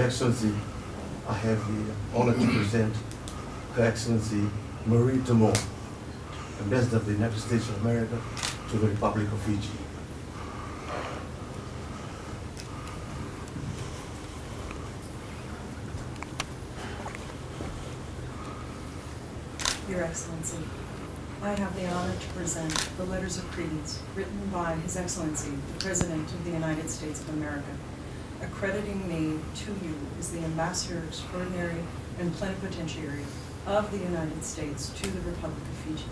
Excellency, I have the honor to present Her Excellency Marie Dumont, Ambassador of the United States of America to the Republic of Fiji. Your Excellency, I have the honor to present the letters of credence written by His Excellency, the President of the United States of America, accrediting me to you as the Ambassador Extraordinary and Plenipotentiary of the United States to the Republic of Fiji.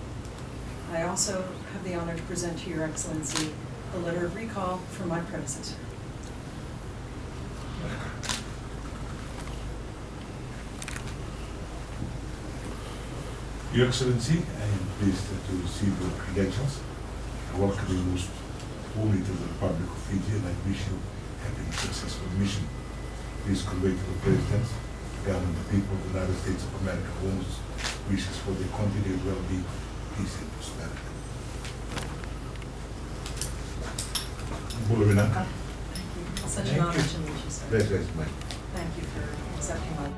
I also have the honor to present to Your Excellency the letter of recall from my predecessor. Your Excellency, I am pleased to receive your credentials. I welcome you most warmly to the Republic of Fiji, and I wish you a happy and successful mission. Please convey to the President, the government, the people of the United States of America, warmest wishes for their continued well-being, peace, and prosperity. Bula Vinaka. Thank you. Such an honor to meet you, sir. Pleasure is mine. Thank you for accepting my